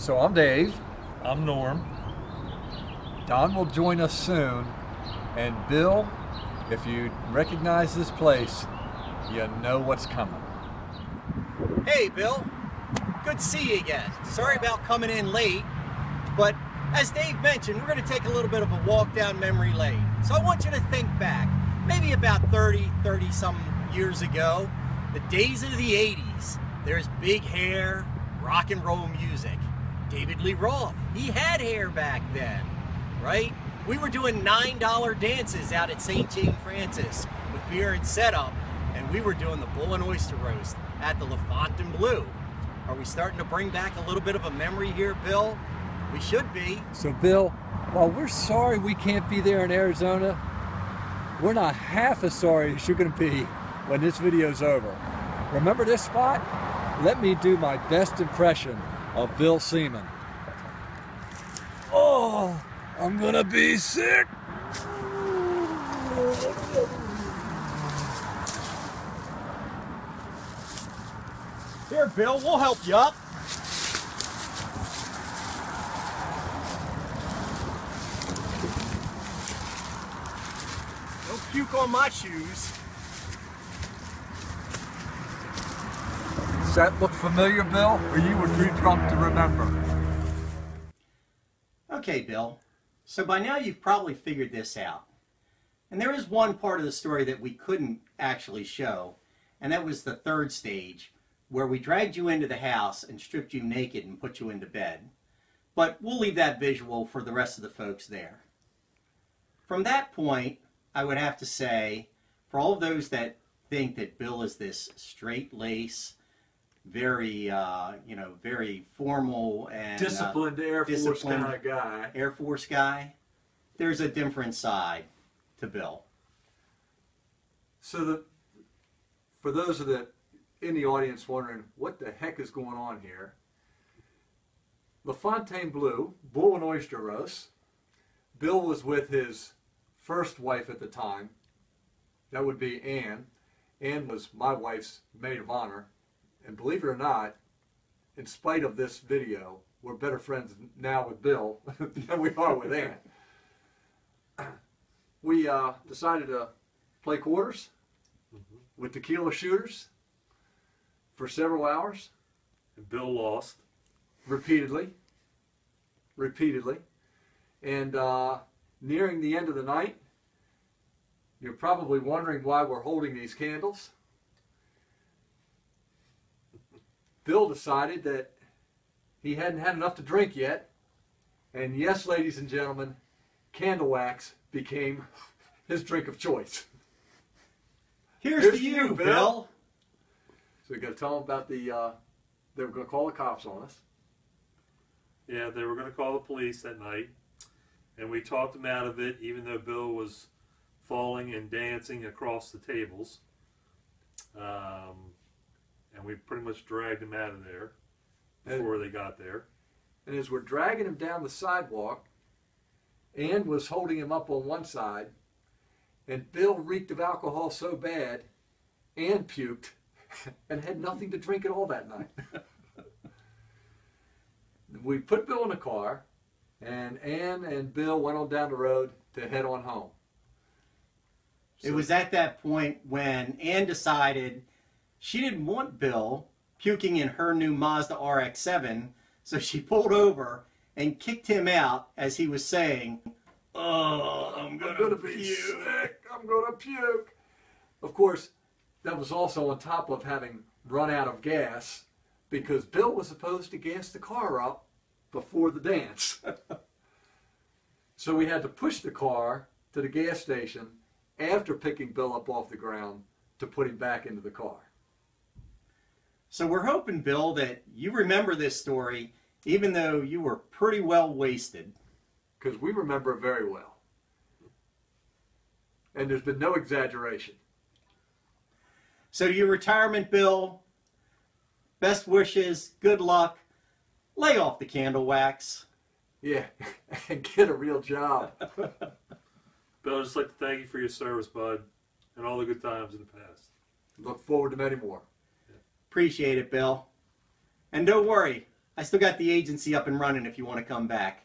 So I'm Dave. I'm Norm. Don will join us soon. And Bill, if you recognize this place, you know what's coming. Hey, Bill. Good to see you again. Sorry about coming in late, but as Dave mentioned, we're going to take a little bit of a walk down memory lane. So I want you to think back, maybe about 30-some years ago, the days of the 80s. There's big hair, rock and roll music. David Lee Roth, he had hair back then, right? We were doing $9 dances out at St. Jane Francis with beer and setup, and we were doing the bull and oyster roast at the Fontainebleau. Are we starting to bring back a little bit of a memory here, Bill? We should be. So Bill, while we're sorry we can't be there in Arizona, we're not half as sorry as you're going to be when this video's over. Remember this spot? Let me do my best impression of Bil Seaman. Oh, I'm gonna be sick. Here, Bill, we'll help you up. Don't puke on my shoes. Does that look familiar, Bill, or you were too drunk to remember? Okay, Bill. So by now you've probably figured this out. And there is one part of the story that we couldn't actually show, and that was the third stage, where we dragged you into the house and stripped you naked and put you into bed. But we'll leave that visual for the rest of the folks there. From that point, I would have to say, for all of those that think that Bill is this straight-lace, very, very formal and disciplined Air Force kind of guy. Air Force guy. There's a different side to Bill. So for those of the in the audience wondering what the heck is going on here, the Fontainebleau bull and oyster roast. Bill was with his first wife at the time. That would be Ann. Ann was my wife's maid of honor. And believe it or not, in spite of this video, we're better friends now with Bill than we are with Ann. We decided to play quarters with tequila shooters for several hours. And Bill lost. Repeatedly. And nearing the end of the night, you're probably wondering why we're holding these candles. Bill decided that he hadn't had enough to drink yet. And yes, ladies and gentlemen, candle wax became his drink of choice. Here's to you, Bill. So we got to tell them about they were going to call the cops on us. Yeah, they were going to call the police that night. And we talked them out of it, even though Bill was falling and dancing across the tables. And we pretty much dragged him out of there before they got there. And as we're dragging him down the sidewalk, Ann was holding him up on one side, and Bill reeked of alcohol so bad, Ann puked and had nothing to drink at all that night. We put Bill in the car, and Ann and Bill went on down the road to head on home. It was at that point when Ann decided she didn't want Bill puking in her new Mazda RX-7, so she pulled over and kicked him out as he was saying, "Oh, I'm gonna be puke. sick. I'm gonna puke." Of course, that was also on top of having run out of gas, because Bill was supposed to gas the car up before the dance. So we had to push the car to the gas station after picking Bill up off the ground to put him back into the car. So we're hoping, Bill, that you remember this story even though you were pretty well wasted. Because we remember it very well. And there's been no exaggeration. So your retirement, Bill, best wishes, good luck, lay off the candle wax. Yeah, and get a real job. Bill, I'd just like to thank you for your service, bud, and all the good times in the past. Look forward to many more. Appreciate it, Bill. And don't worry, I still got the agency up and running if you want to come back.